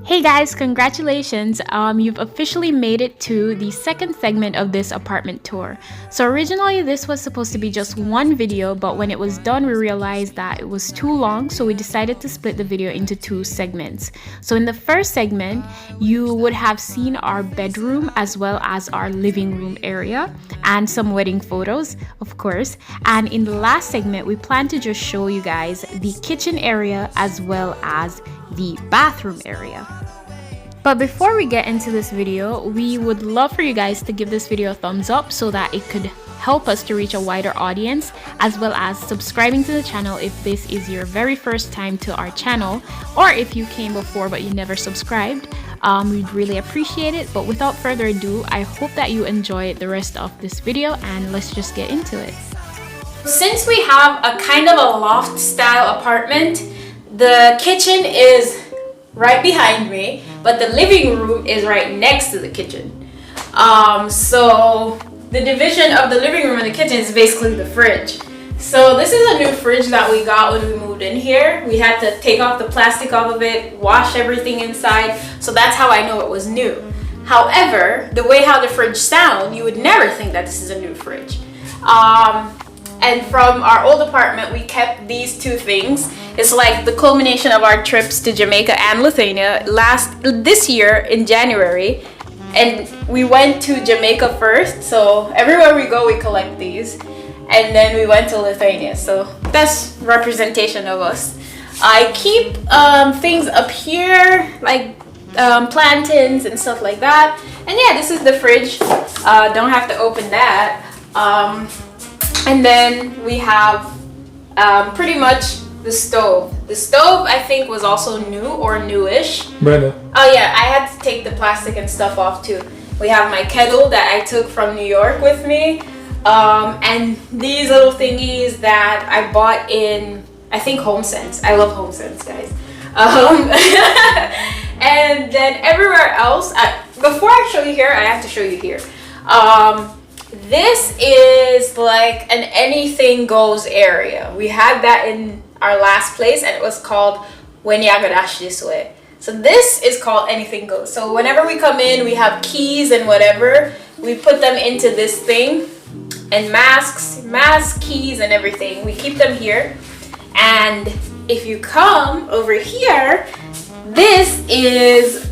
Hey guys, congratulations! You've officially made it to the second segment of this apartment tour. So originally this was supposed to be just one video, but when it was done we realized that it was too long, so we decided to split the video into two segments. So in the first segment, you would have seen our bedroom as well as our living room area and some wedding photos, of course. And in the last segment, we plan to just show you guys the kitchen area as well as the bathroom area. But before we get into this video, we would love for you guys to give this video a thumbs up so that it could help us to reach a wider audience, as well as subscribing to the channel if this is your very first time to our channel, or if you came before but you never subscribed. We'd really appreciate it. But without further ado, I hope that you enjoy the rest of this video, and let's just get into it. Since we have a kind of a loft style apartment, the kitchen is right behind me, but the living room is right next to the kitchen. So the division of the living room and the kitchen is basically the fridge. So this is a new fridge that we got when we moved in here. We had to take off the plastic off of it, wash everything inside. So that's how I know it was new. However, the way how the fridge sounds, you would never think that this is a new fridge. And from our old apartment, we kept these two things. It's like the culmination of our trips to Jamaica and Lithuania this year in January. And we went to Jamaica first, so everywhere we go we collect these. And then we went to Lithuania, so that's representation of us. I keep things up here, like plantains and stuff like that. And yeah, this is the fridge. Don't have to open that. And then we have pretty much the stove. The stove, I think, was also new or newish. Brenda. Oh yeah, I had to take the plastic and stuff off too. We have my kettle that I took from New York with me. And these little thingies that I bought in, I think, HomeSense. I love HomeSense, guys. And then everywhere else, before I show you here, I have to show you here. This is like an anything goes area. We had that in our last place, and it was called When Yaga Dash This Way. So this is called anything goes. So whenever we come in, we have keys and whatever. We put them into this thing, and masks, keys, and everything. We keep them here. And if you come over here, this is,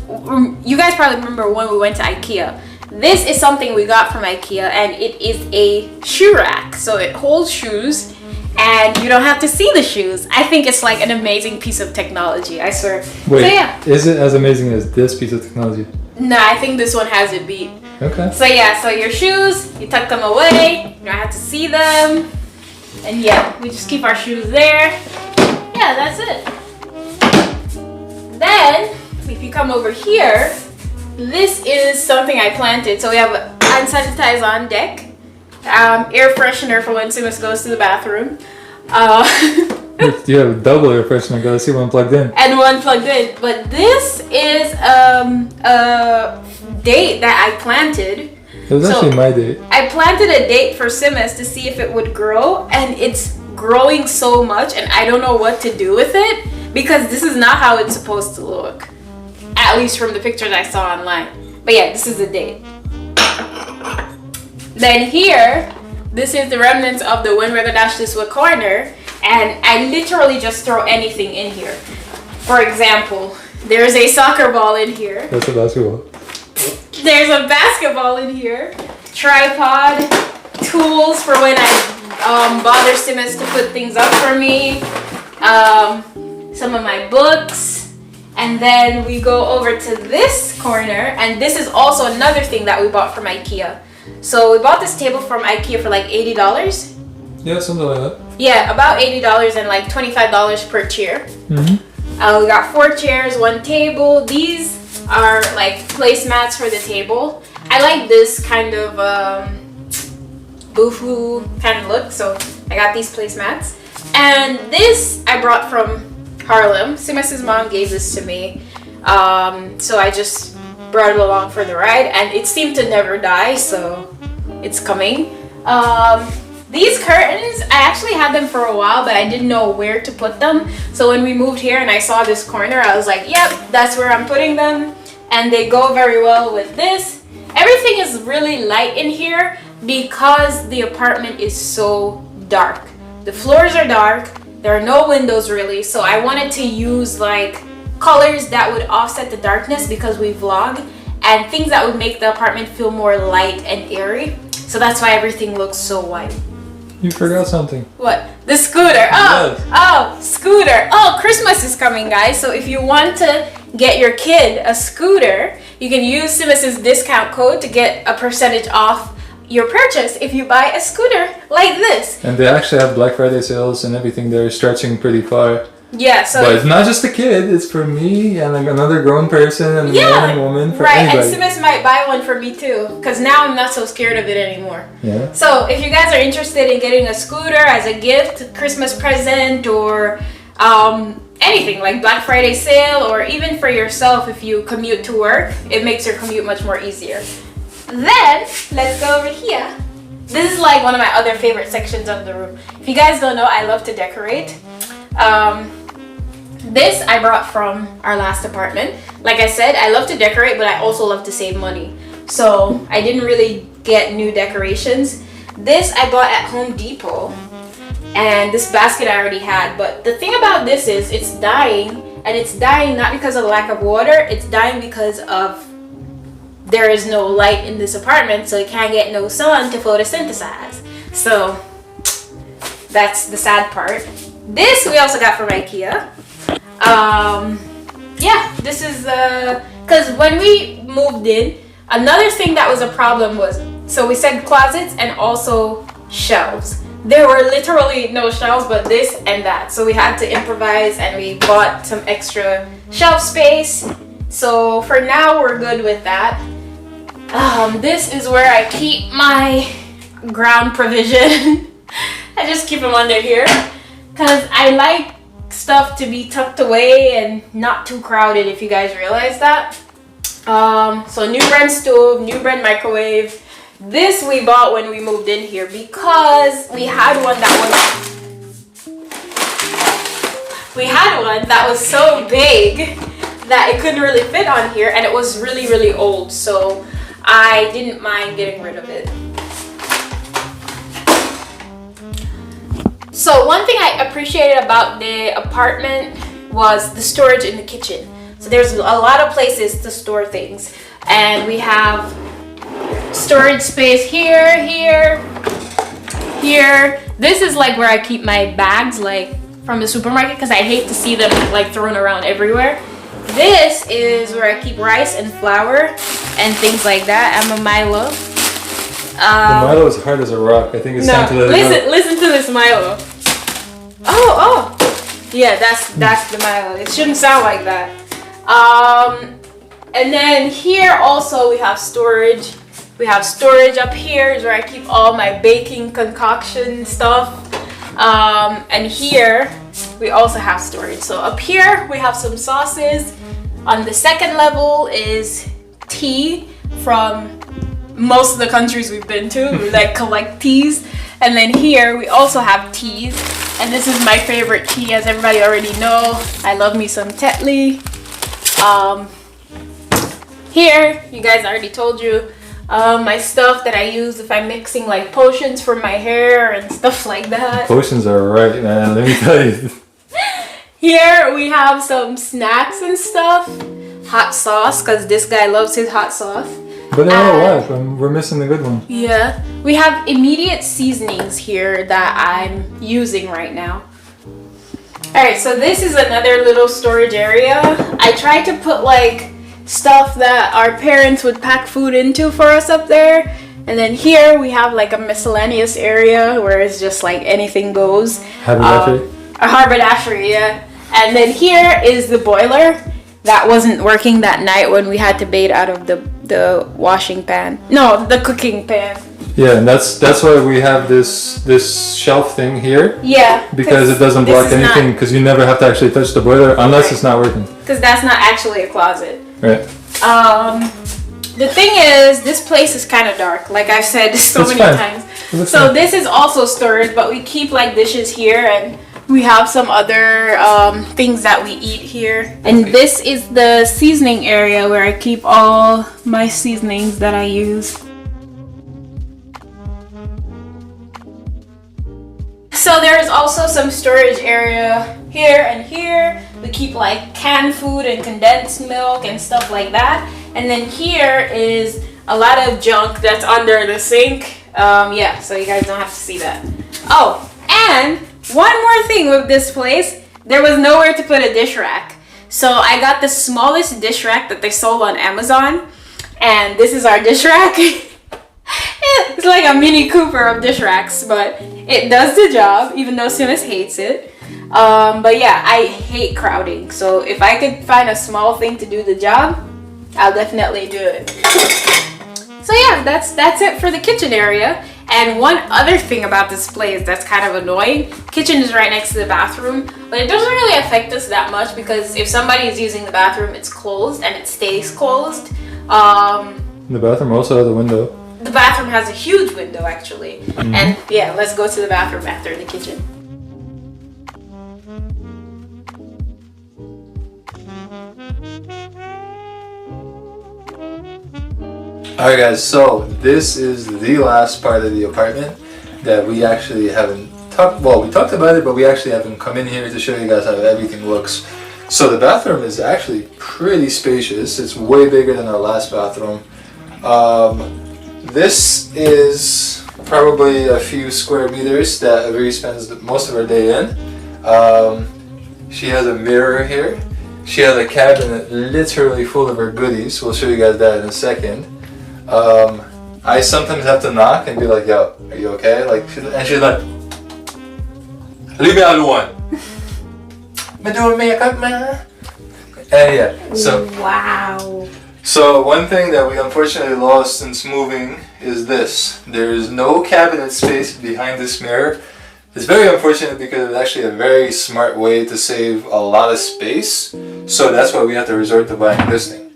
you guys probably remember when we went to IKEA. This is something we got from IKEA, and it is a shoe rack. So it holds shoes and you don't have to see the shoes. I think it's like an amazing piece of technology, I swear. Wait, so, yeah. Is it as amazing as this piece of technology? Nah, I think this one has it beat. Okay. So yeah, so your shoes, you tuck them away, you don't have to see them. And yeah, we just keep our shoes there. Yeah, that's it. Then, if you come over here, this is something I planted. So we have hand sanitizer on deck, air freshener for when Simas goes to the bathroom. You have a double air freshener. Gotta see one plugged in. And one plugged in. But this is a date that I planted. It was actually my date. I planted a date for Simas to see if it would grow, and it's growing so much, and I don't know what to do with it because this is not how it's supposed to look. At least from the pictures I saw online. But yeah, this is the date. Then here, this is the remnants of the When We're Gonna Dash This Way corner. And I literally just throw anything in here. For example, there's a soccer ball in here. That's a basketball. There's a basketball in here. Tripod, tools for when I bother Simas to put things up for me. Some of my books. And then we go over to this corner, and this is also another thing that we bought from IKEA. So we bought this table from IKEA for like $80. Yeah, something like that. Yeah, about $80 and like $25 per chair. Mm-hmm. We got 4 chairs, 1 table. These are like placemats for the table. I like this kind of boohoo kind of look, so I got these placemats. And this I brought from Harlem. Simas' mom gave this to me, so I just brought it along for the ride, and it seemed to never die, so it's coming. These curtains, I actually had them for a while, but I didn't know where to put them. So when we moved here and I saw this corner, I was like, yep, that's where I'm putting them. And they go very well with this. Everything is really light in here because the apartment is so dark. The floors are dark. There are no windows really. So I wanted to use like colors that would offset the darkness because we vlog, and things that would make the apartment feel more light and airy. So that's why everything looks so white. You forgot something. What? The scooter. Oh, yes. Oh, scooter. Oh, Christmas is coming, guys. So if you want to get your kid a scooter, you can use Simas' discount code to get a percentage off your purchase if you buy a scooter like this. And they actually have Black Friday sales and everything. They're stretching pretty far. Yeah, so but it's not just a kid, it's for me and like another grown person and a man and woman, for anybody. And Simas might buy one for me too, because now I'm not so scared of it anymore. Yeah. So if you guys are interested in getting a scooter as a gift, Christmas present, or anything like Black Friday sale, or even for yourself if you commute to work, it makes your commute much more easier. Then let's go over here. This is like one of my other favorite sections of the room. If you guys don't know, I love to decorate. This I brought from our last apartment. Like I said, I love to decorate, but I also love to save money. So I didn't really get new decorations. This I bought at Home Depot. And this basket I already had. But the thing about this is it's dying. And it's dying not because of lack of water. It's dying because of there is no light in this apartment. So it can't get no sun to photosynthesize. So that's the sad part. This we also got from IKEA. Yeah, this is because when we moved in, another thing that was a problem was, so we said closets and also shelves. There were literally no shelves but this and that, so we had to improvise and we bought some extra shelf space. So for now we're good with that. This is where I keep my ground provision. I just keep them under here because I like stuff to be tucked away and not too crowded, if you guys realize that. So new brand stove, new brand microwave. This we bought when we moved in here because we had one that was so big that it couldn't really fit on here, and it was really, really old, so I didn't mind getting rid of it. So one thing I appreciated about the apartment was the storage in the kitchen. So there's a lot of places to store things, and we have storage space here, here, here. This is like where I keep my bags, like from the supermarket, because I hate to see them like thrown around everywhere. This is where I keep rice and flour and things like that. I'm a Milo. The Milo is hard as a rock. I think it's time to let it go. Listen to this Milo. Oh, yeah, that's the Milo. It shouldn't sound like that. And then here also we have storage. We have storage up here is where I keep all my baking concoction stuff. And here we also have storage. So up here we have some sauces. On the second level is tea from most of the countries we've been to. We like collect teas. And then here we also have teas. And this is my favorite tea, as everybody already know. I love me some Tetley. Here, you guys already told you, my stuff that I use if I'm mixing like potions for my hair and stuff like that. Potions are right, man. Let me tell you. Here we have some snacks and stuff. Hot sauce, because this guy loves his hot sauce. But they're all alive. We're missing the good one. Yeah. We have immediate seasonings here that I'm using right now. Alright, so this is another little storage area. I tried to put like stuff that our parents would pack food into for us up there. And then here we have like a miscellaneous area where it's just like anything goes. Haberdashery? A haberdashery, yeah. And then here is the boiler that wasn't working that night when we had to bathe out of the washing pan. No, the cooking pan. Yeah, and that's why we have this shelf thing here. Yeah. Because it doesn't block anything, because you never have to actually touch the boiler unless it's not working. Because that's not actually a closet. Right. The thing is, this place is kind of dark. Like I've said so many times. So this is also storage, but we keep like dishes here, and we have some other things that we eat here. And this is the seasoning area where I keep all my seasonings that I use. So there's also some storage area here and here. We keep like canned food and condensed milk and stuff like that. And then here is a lot of junk that's under the sink. Yeah, so you guys don't have to see that. Oh, and one more thing with this place, there was nowhere to put a dish rack. So I got the smallest dish rack that they sold on Amazon. And this is our dish rack. It's like a Mini Cooper of dish racks, but it does the job, even though Simas hates it. But yeah, I hate crowding. So if I could find a small thing to do the job, I'll definitely do it. So yeah, that's it for the kitchen area. And one other thing about this place that's kind of annoying, kitchen is right next to the bathroom, but it doesn't really affect us that much because if somebody is using the bathroom, it's closed and it stays closed. The bathroom also has a window. The bathroom has a huge window actually. Mm-hmm. And yeah, let's go to the bathroom after the kitchen. Alright guys, so this is the last part of the apartment that we actually haven't talked, well we talked about it, but we actually haven't come in here to show you guys how everything looks. So the bathroom is actually pretty spacious. It's way bigger than our last bathroom. This is probably a few square meters that Avri spends most of her day in. She has a mirror here. She has a cabinet literally full of her goodies. We'll show you guys that in a second. I sometimes have to knock and be like, yo, are you okay? Like, and she's like, leave me alone. I'm doing makeup, man. And yeah, so. Wow. So one thing that we unfortunately lost since moving is this. There is no cabinet space behind this mirror. It's very unfortunate because it's actually a very smart way to save a lot of space. So that's why we have to resort to buying this thing.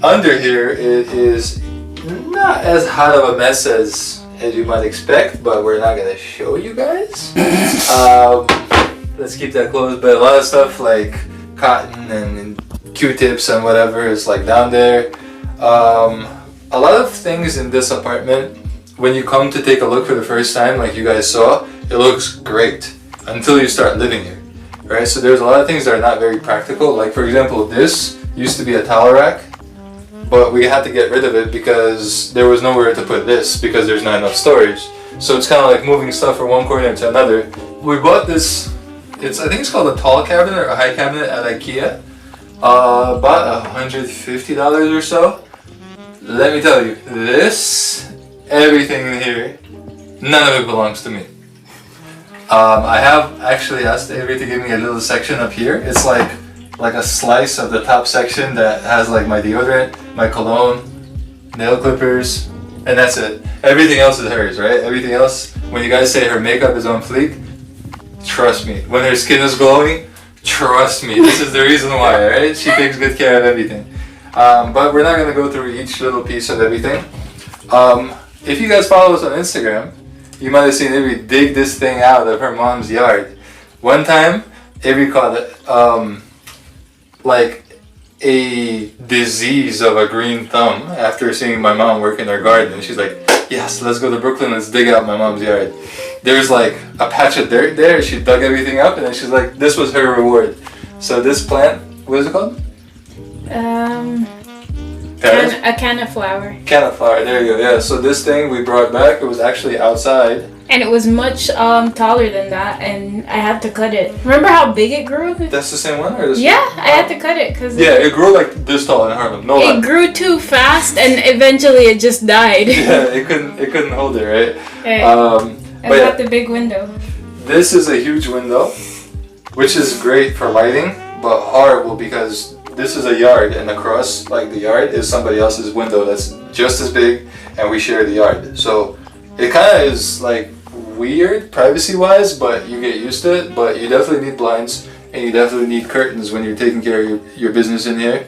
Under here, it is not as hot of a mess as you might expect, but we're not going to show you guys. Let's keep that closed, but a lot of stuff like cotton and Q-tips and whatever is like down there. A lot of things in this apartment, when you come to take a look for the first time, like you guys saw, it looks great until you start living here, right? So there's a lot of things that are not very practical. Like for example, this used to be a towel rack, but we had to get rid of it because there was nowhere to put this because there's not enough storage. So it's kind of like moving stuff from one corner to another. We bought this, I think it's called a tall cabinet or a high cabinet at IKEA. About $150 or so. Let me tell you, everything in here, none of it belongs to me. I have actually asked Avri to give me a little section up here. It's like a slice of the top section that has like my deodorant, my cologne, nail clippers, and that's it. Everything else is hers, right? Everything else, when you guys say her makeup is on fleek, trust me. When her skin is glowing, trust me, this is the reason why, right? She takes good care of everything. But we're not going to go through each little piece of everything. If you guys follow us on Instagram, you might have seen Avri dig this thing out of her mom's yard. One time, Avri caught it, like a disease of a green thumb after seeing my mom work in her garden. And she's like, yes, let's go to Brooklyn, let's dig out my mom's yard. There's like a patch of dirt there, she dug everything up, and then she's like, this was her reward. So this plant, what is it called? A can of flour. Can of flour, there you go, yeah. So this thing we brought back, it was actually outside. And it was much taller than that, and I had to cut it. Remember how big it grew? That's the same one, or this Yeah, one? I had to cut it because it grew like this tall in Harlem. No, it grew too fast, and eventually it just died. Yeah, it couldn't hold it, right? I got the big window. This is a huge window, which is great for lighting, but horrible because this is a yard, and across like the yard is somebody else's window that's just as big, and we share the yard. So it kind of is like weird privacy-wise, but you get used to it. But you definitely need blinds, and you definitely need curtains when you're taking care of your business in here.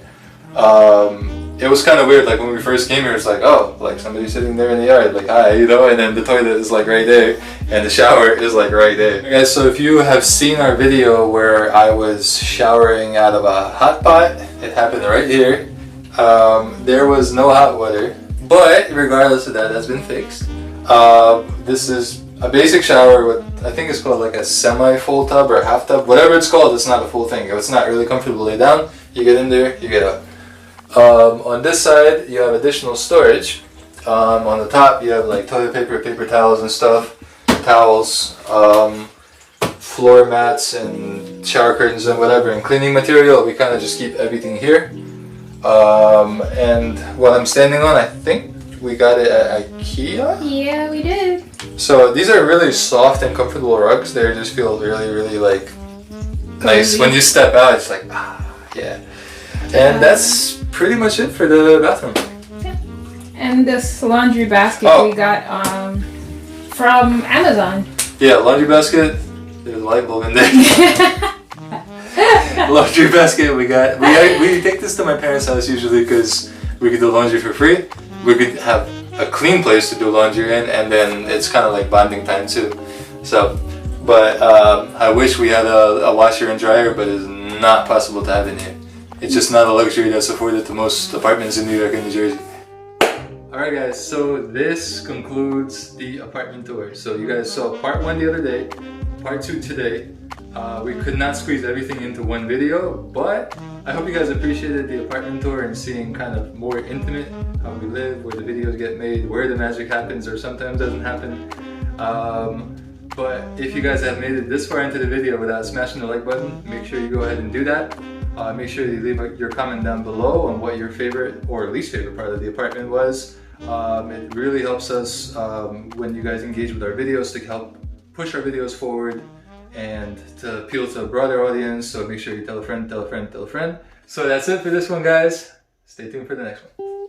it was kind of weird. Like when we first came here, it's like, oh, like somebody's sitting there in the yard, like hi, you know, and then the toilet is like right there, and the shower is like right there. Okay, guys, so if you have seen our video where I was showering out of a hot pot, it happened right here. There was no hot water, but regardless of that, that's been fixed. This is a basic shower with, I think it's called like a semi-full tub or half tub, whatever it's called. It's not a full thing. If it's not really comfortable to lay down, you get in there, you get up. On this side, you have additional storage. On the top, you have like toilet paper, paper towels and stuff, towels, floor mats and shower curtains and whatever, and cleaning material. We kind of just keep everything here. And what I'm standing on, I think we got it at IKEA. Yeah, we did. So these are really soft and comfortable rugs. They just feel really, really like nice. When you step out, it's like, yeah. And that's pretty much it for the bathroom. Yeah. And this laundry basket we got from Amazon. Yeah, laundry basket. There's a light bulb in there. Laundry basket we got. We take this to my parents' house usually because we could do laundry for free. We could have a clean place to do laundry in, and then it's kind of like bonding time too. So, but I wish we had a washer and dryer, but it's not possible to have in here. It's just not a luxury that's afforded to most apartments in New York and New Jersey. Alright guys, so this concludes the apartment tour. So you guys saw part 1 the other day, part 2 today. We could not squeeze everything into one video, but I hope you guys appreciated the apartment tour and seeing kind of more intimate how we live, where the videos get made, where the magic happens or sometimes doesn't happen. But if you guys have made it this far into the video without smashing the like button, make sure you go ahead and do that. Make sure you leave your comment down below on what your favorite or least favorite part of the apartment was. It really helps us when you guys engage with our videos to help push our videos forward and to appeal to a broader audience. So make sure you tell a friend, tell a friend, tell a friend. So that's it for this one, guys. Stay tuned for the next one.